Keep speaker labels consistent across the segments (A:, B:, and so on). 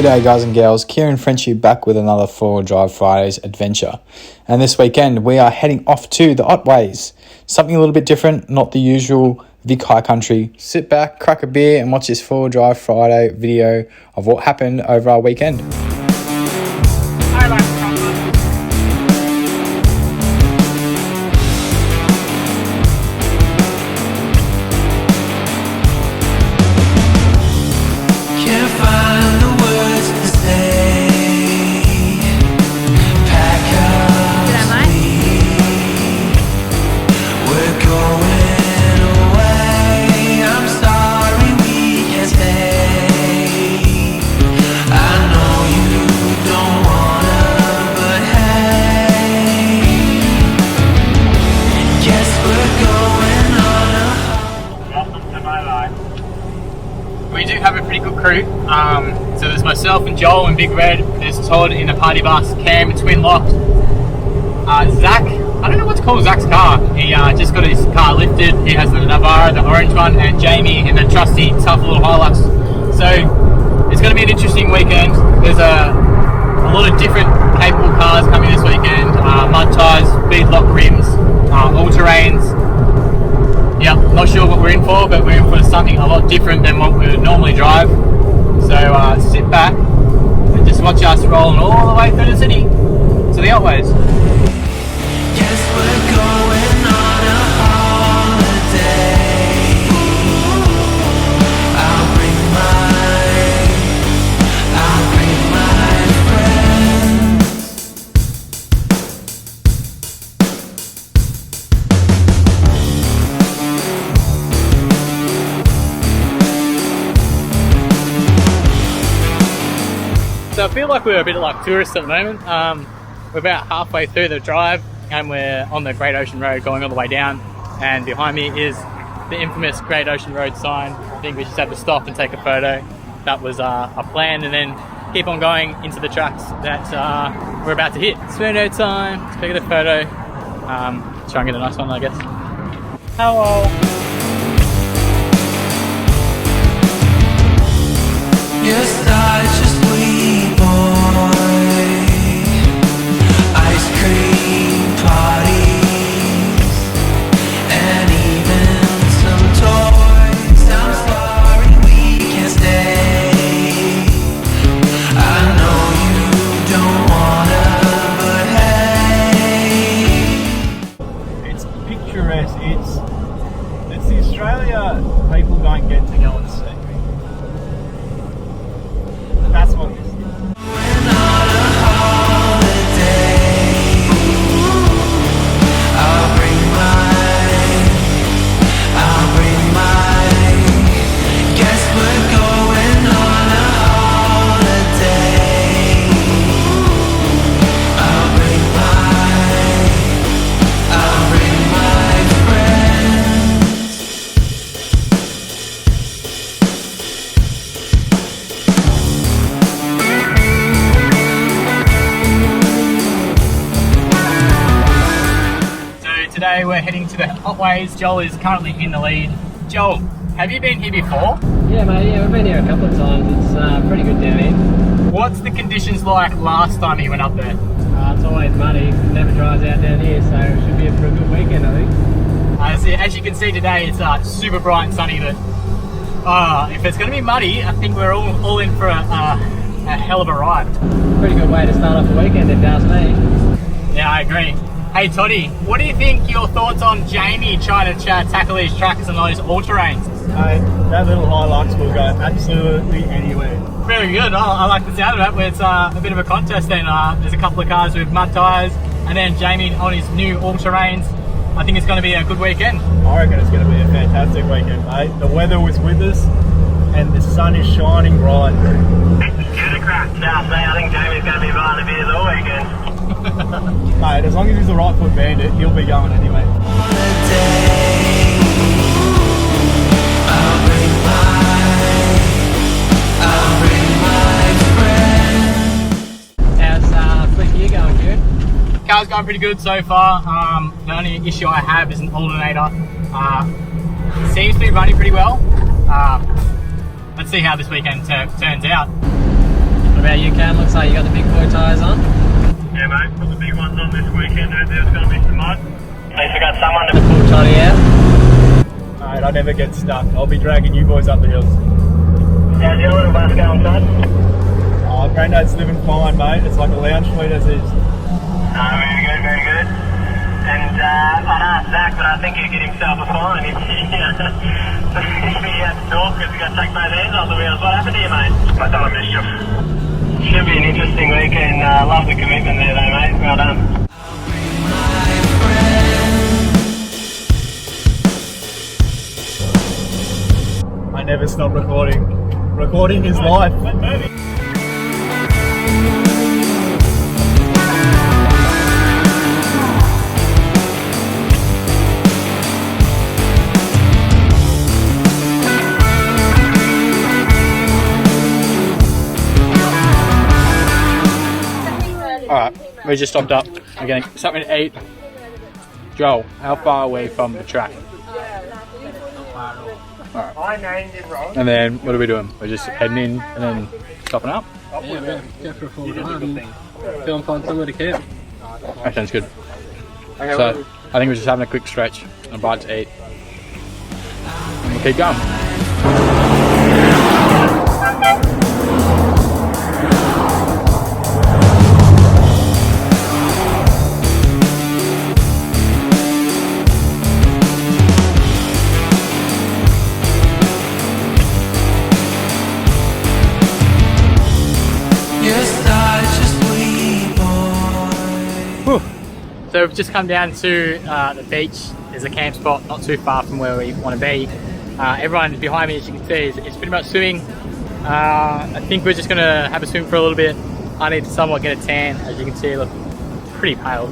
A: G'day guys and girls, Kieran French here back with another 4-wheel drive Fridays adventure. And this weekend we are heading off to the Otways. Something a little bit different, not the usual Vic High Country. Sit back, crack a beer and watch this 4-wheel drive Friday video of what happened over our weekend.
B: We do have a pretty good crew. So there's myself and Joel and Big Red. There's Todd in the party bus, Cam twin locked. Zach, I don't know what to call Zach's car. He just got his car lifted. He has the Navara, the orange one, and Jamie in the trusty tough little Hilux. So it's going to be an interesting weekend. There's a lot of different capable cars coming this weekend. Mud tyres, beadlock rims, all-terrains. Yeah, not sure what we're in for, but we're in for something a lot different than what we would normally drive. So sit back and just watch us rolling all the way through the city to the Otways.
C: Yes, we're going on a holiday. I'll bring my friends.
B: So I feel like we're a bit like tourists at the moment. We're about halfway through the drive and we're on the Great Ocean Road going all the way down, and behind me is the infamous Great Ocean Road sign. I think we just have to stop and take a photo. That was our plan, and then keep on going into the tracks that we're about to hit. Spend no time, let's take a photo, try and get a nice one I guess. Hello!
C: You're such a sweet boy. Ice cream parties and even some toys. I'm sorry we can't stay. I know you don't wanna, but hey.
D: It's picturesque. It's the Australia people don't get to go and see. That's what it is.
C: We're on a holiday. I'll bring mine. Guess we're going on a holiday. I'll bring my friends.
B: Today we're heading to the Otways. Joel is currently in the lead. Joel, have you been here before?
E: Yeah mate, yeah, we've been here a couple of times. It's pretty good down here.
B: What's the conditions like last time you went up there?
E: It's always muddy, it never dries out down here, so it should be a pretty good weekend I think.
B: As you can see today, it's super bright and sunny, but if it's going to be muddy, I think we're all in for a hell of a ride.
E: Pretty good way to start off the weekend if you ask me.
B: Yeah, I agree. Hey Toddy, what do you think your thoughts on Jamie trying to tackle these tracks and those all-terrains?
D: Mate, that little Hilux will go absolutely anywhere.
B: Very good. I like the sound of that. Where it's a bit of a contest then. There's a couple of cars with mud tyres and then Jamie on his new all-terrains. I think it's going to be a good weekend.
D: I reckon it's going to be a fantastic weekend, mate. The weather was with us and the sun is shining bright.
F: Get a crack now, mate. I think Jamie's going to be buying the beers all weekend.
D: Mate, as long as he's a right foot bandit, he'll be going anyway.
C: I'll bring my friends.
E: How's flick you going, Kieran?
B: Car's going pretty good so far. The only issue I have is an alternator. Seems to be running pretty well. Let's see how this weekend turns out.
E: about you, Cam? Looks like you got the big boy tyres on.
F: Yeah, mate, put the big ones on this weekend. There's going to be some mud. At least we got someone to
E: Full toddy out.
D: Mate, I never get stuck. I'll be dragging you boys up the hills.
F: How's your little bus going, son?
D: Oh, Granddad's living fine, mate. It's like a lounge fleet as is.
F: Very good, very good. And I'd ask Zach, but I think he'd get himself a fine if he had to talk because he got to take both hands off the wheels. What happened to you, mate? I done a mischief. Should be an interesting weekend. Love the commitment there, though, mate. Well done.
D: I never stop recording. Recording is life.
B: Alright, we just stopped up. We're getting something to eat. Joel, how far away from the track? Alright.
F: I named it wrong.
B: And then what are we doing? We're just heading in and then stopping up?
E: Yeah, we're going to go for a full run and go and find somewhere to camp.
B: That sounds good. So, I think we're just having a quick stretch and a bite to eat. And we'll keep going. So we've just come down to the beach. There's a camp spot not too far from where we want to be. Everyone behind me, as you can see, is pretty much swimming. I think we're just going to have a swim for a little bit. I need to somewhat get a tan. As you can see, I look pretty pale.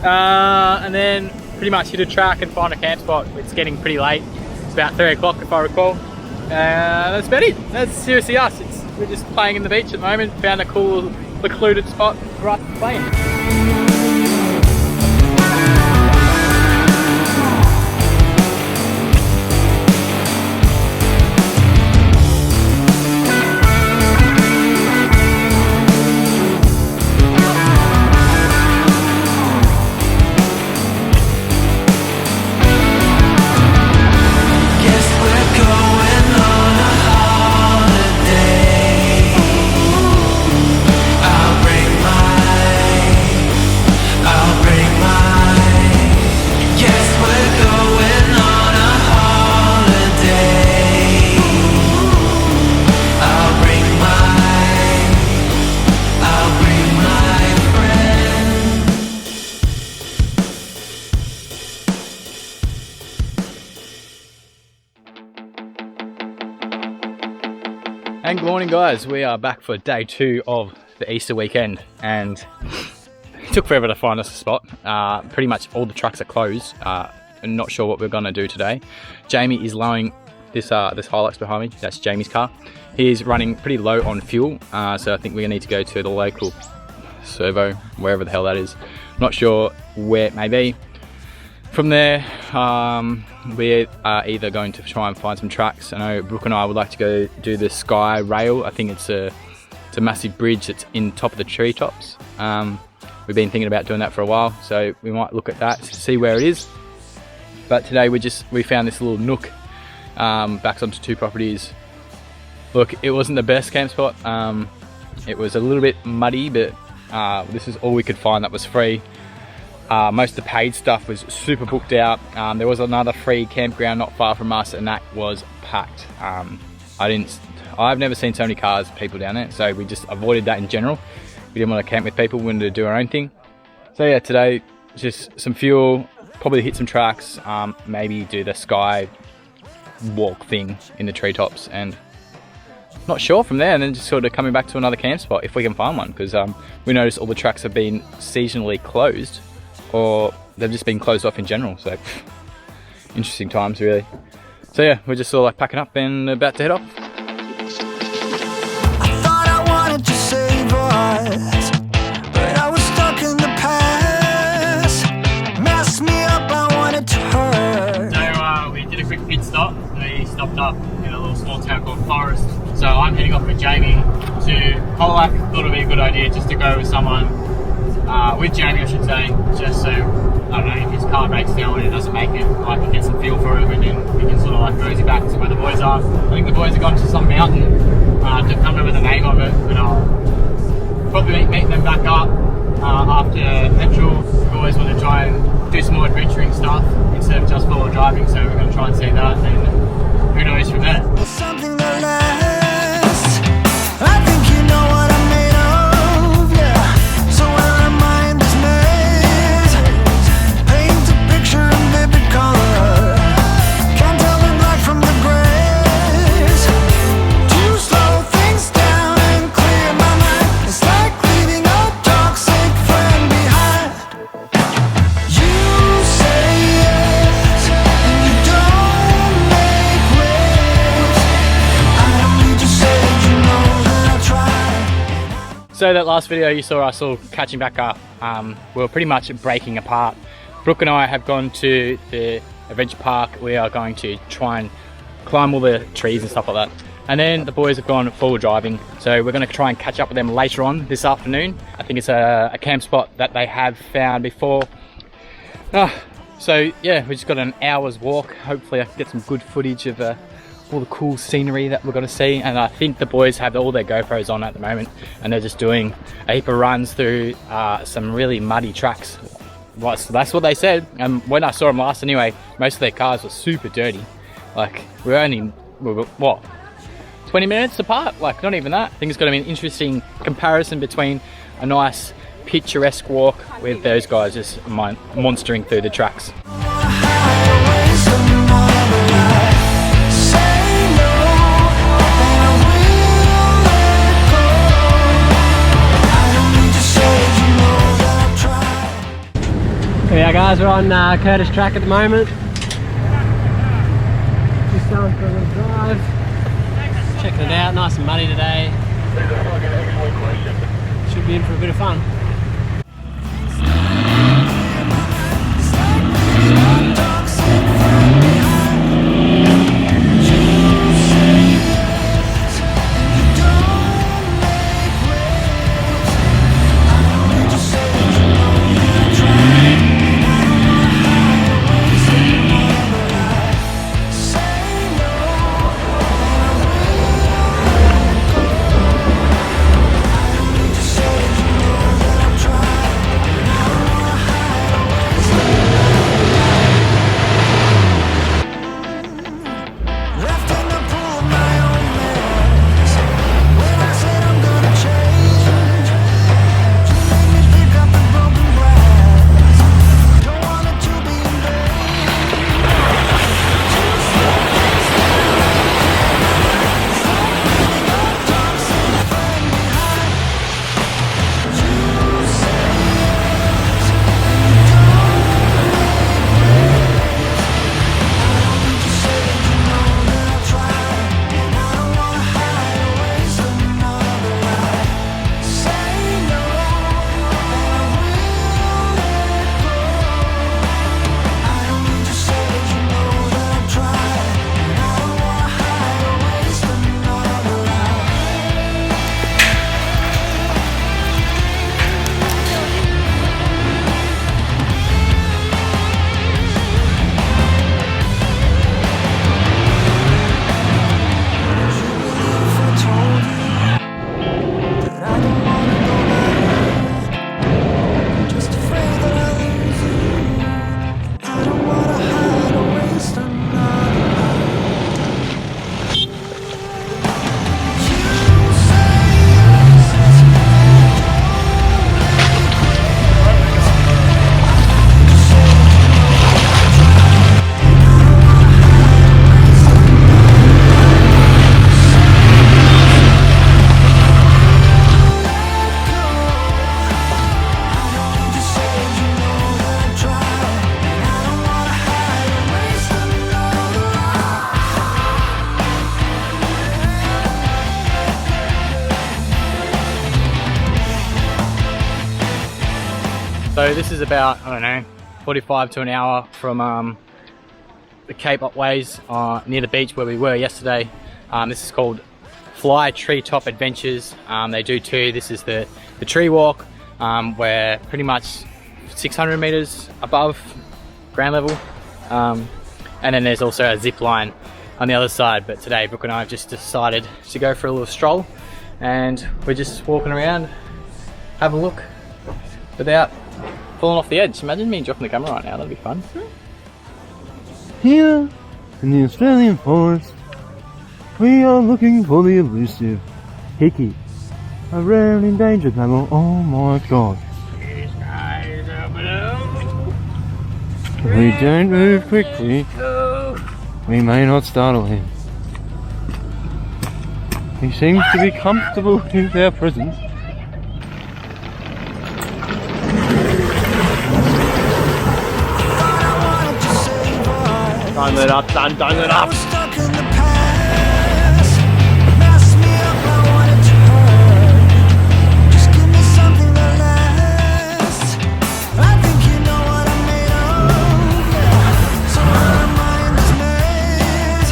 B: And then pretty much hit a track and find a camp spot. It's getting pretty late. It's about 3 o'clock if I recall. That's about it. That's seriously us. We're just playing in the beach at the moment. Found a cool, secluded spot for us to play in. And good morning guys, we are back for day 2 of the Easter weekend and it took forever to find us a spot. Pretty much all the trucks are closed. I'm not sure what we're going to do today. Jamie is lowering this Hilux behind me, that's Jamie's car. He's running pretty low on fuel, so I think we're going to need to go to the local servo, wherever the hell that is. Not sure where it may be. From there, we are either going to try and find some tracks. I know Brooke and I would like to go do the Sky Rail. I think it's a massive bridge that's in top of the treetops. We've been thinking about doing that for a while, so we might look at that to see where it is. But today we found this little nook, backs onto 2 properties. Look, it wasn't the best camp spot. It was a little bit muddy, but this is all we could find that was free. Most of the paid stuff was super booked out. There was another free campground not far from us and that was packed. I've never seen so many cars, people down there, so we just avoided that in general. We didn't want to camp with people, we wanted to do our own thing. So yeah, today, just some fuel, probably hit some tracks, maybe do the sky walk thing in the treetops and not sure from there, and then just sort of coming back to another camp spot if we can find one, because we noticed all the tracks have been seasonally closed or they've just been closed off in general, so interesting times really. So yeah, we're just sort of like packing up and about to head off.
C: I thought I wanted to save us, but I was stuck in the past. Messed me up, I wanted to hurt.
B: So we did a quick pit stop. We stopped up in a little small town called Forest. So I'm heading off with Jamie to Colac. Thought it'd be a good idea just to go with someone, with Jamie I should say, just so, I don't know, if his car breaks down and it doesn't make it, I can get some feel for it and then we can sort of like mosey back to where the boys are. I think the boys have gone to some mountain, I can't remember the name of it, but I'll probably meet them back up after petrol. We always want to try and do some more adventuring stuff instead of just forward driving, so we're going to try and see that and who knows from there.
C: Something that lasts. I think you know what I'm made of, yeah. So when our mind is made, paint a picture in vivid color. Can't tell the black from the grays. To slow things down and clear my mind. It's like leaving a toxic friend behind. You say yes, and you don't make waves. I don't need to say you know that I tried.
B: So that last video you saw us all catching back up, we were pretty much breaking apart. Brooke and I have gone to the adventure park. We are going to try and climb all the trees and stuff like that. And then the boys have gone forward driving. So we're going to try and catch up with them later on this afternoon. I think it's a camp spot that they have found before. So yeah, we just got an hour's walk. Hopefully I can get some good footage of all the cool scenery that we're going to see. And I think the boys have all their GoPros on at the moment and they're just doing a heap of runs through some really muddy tracks. So that's what they said. And when I saw them last anyway, most of their cars were super dirty. Like we were what, 20 minutes apart? Like not even that. I think it's going to be an interesting comparison between a nice picturesque walk with those guys just monstering through the tracks.
E: Yeah guys, we're on Curtis track at the moment. Just going for a little drive. Checking it out, nice and muddy today. Should be in for a bit of fun.
B: So this is about, I don't know, 45 to an hour from the Cape Otways near the beach where we were yesterday. This is called Fly Treetop Adventures. They do two. This is the tree walk, where pretty much 600 meters above ground level, and then there's also a zip line on the other side. But today Brooke and I have just decided to go for a little stroll, and we're just walking around, having a look without falling off the edge. Imagine me dropping the camera right now, that'd be fun.
D: Here in the Australian forest, we are looking for the elusive hickey, a rare and endangered mammal. Oh my god. If we don't move quickly, we may not startle him. He seems to be comfortable with our presence. Done it up, done it up.
C: Stuck in the past, messed me up, I wanted to hurt. Just give me something that lasts. I think you know what I'm made of, yeah. So my mind is maze.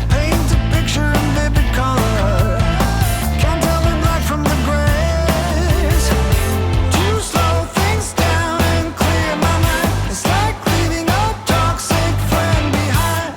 C: Paint a picture in vivid color. Can't tell the black from the grays. To slow things down and clear my mind. It's like leaving a toxic friend behind.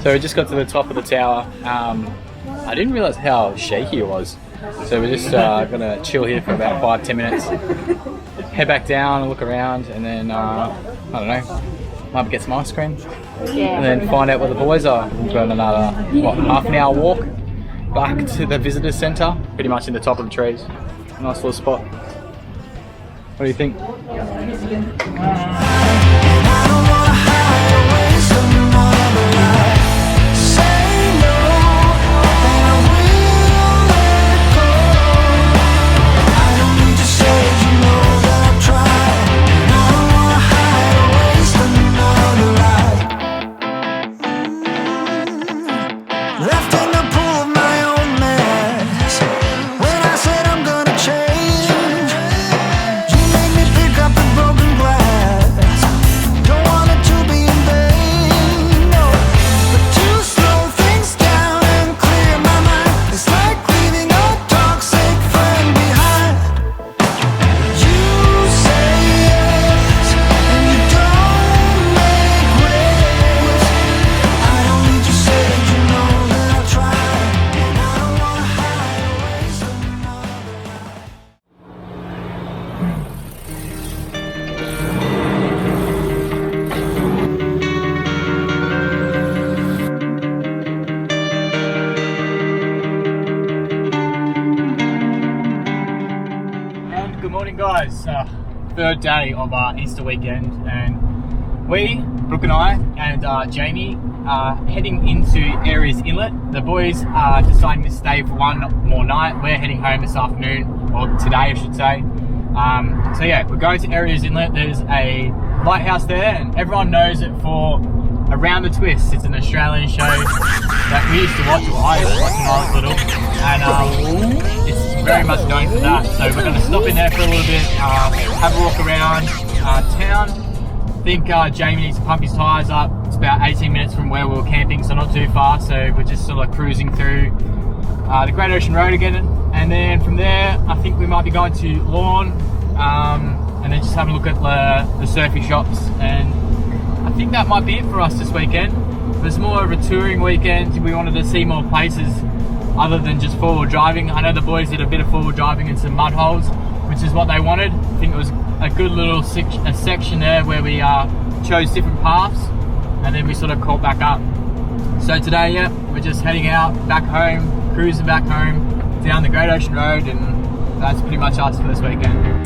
B: So we just got to the top of the tower. I didn't realise how shaky it was. So we're just gonna chill here for about 5-10 minutes. Head back down and look around, and then I don't know, might get some ice cream. And then find out where the boys are. We've got another, half an hour walk back to the visitor centre, pretty much in the top of the trees. Nice little spot. What do you think?
C: Left in the pool of my own mess. When I said I'm gonna change, you made me pick up the broken glass. Don't want it to be in vain, no. But to slow things down and clear my mind, it's like leaving a toxic friend behind. You say yes, and you don't make waves. I don't need to say that you know that I'll try, and I don't wanna hide or waste another life.
B: And good morning, guys. Third day of our Easter weekend, and we, Brooke and I, and Jamie are heading into Areas Inlet. The boys are deciding to stay for one more night. We're heading home this afternoon, or today I should say. So yeah, we're going to Areas Inlet. There's a lighthouse there, and everyone knows it for Around the Twist. It's an Australian show that we used to watch, or I used to watch when I was little, and it's very much known for that. So we're going to stop in there for a little bit, have a walk around town. I think Jamie needs to pump his tyres up. It's about 18 minutes from where we were camping, so not too far. So we're just sort of cruising through the Great Ocean Road again, and then from there I think we might be going to Lawn, and then just having a look at the surfy shops, and I think that might be it for us this weekend. It was more of a touring weekend. We wanted to see more places other than just forward driving. I know the boys did a bit of forward driving in some mud holes, which is what they wanted. I think it was a good little section there where we chose different paths, and then we sort of caught back up. So today, yeah, we're just heading out back home, cruising back home down the Great Ocean Road, and that's pretty much us for this weekend.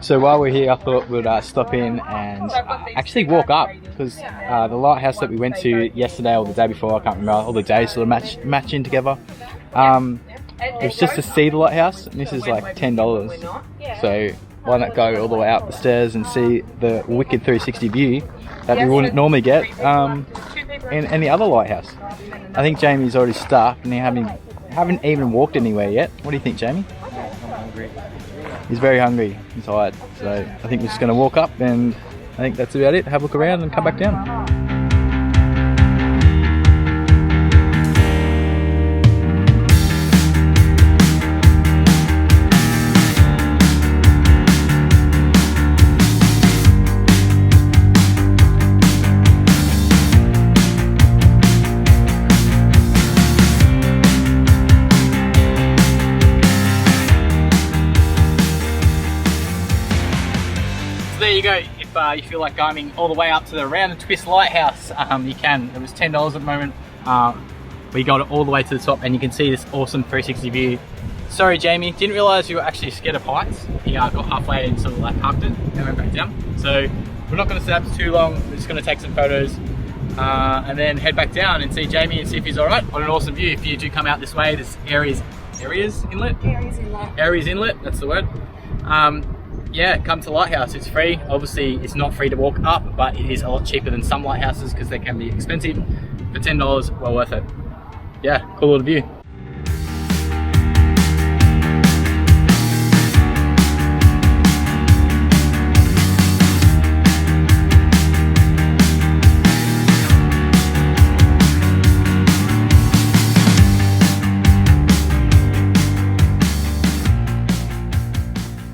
B: So while we're here, I thought we'd stop in and actually walk up, because the lighthouse that we went to yesterday or the day before, I can't remember, all the days sort of match in together. It was just to see the lighthouse, and this is like $10. So
A: why not go all the way up the stairs and see the wicked 360 view that we wouldn't normally get in any other lighthouse. I think Jamie's already starved and he haven't even walked anywhere yet. What do you think, Jamie?
E: I'm hungry.
A: He's very hungry and tired, so I think we're just going to walk up, and I think that's about it. Have a look around and come back down.
B: There you go. If you feel like going all the way up to the Round and Twist Lighthouse, you can. It was $10 at the moment. We got it all the way to the top, and you can see this awesome 360 view. Sorry, Jamie, didn't realise you were actually scared of heights. He got halfway and sort of like parked it and went back down. So we're not going to stay up too long. We're just going to take some photos and then head back down and see Jamie and see if he's all right. What an awesome view! If you do come out this way, this Aries Inlet. Aries Inlet. That's the word. Yeah, come to Lighthouse, it's free. Obviously, it's not free to walk up, but it is a lot cheaper than some lighthouses because they can be expensive. For $10, well worth it. Yeah, cool little view.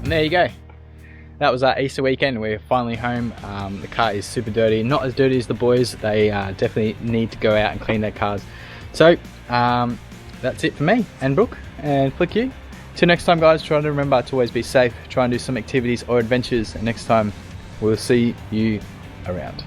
B: And there you go. That was our Easter weekend. We're finally home. The car is super dirty. Not as dirty as the boys. They definitely need to go out and clean their cars. So that's it for me and Brooke and Flick you. Till next time, guys, try to remember to always be safe. Try and do some activities or adventures. And next time, we'll see you around.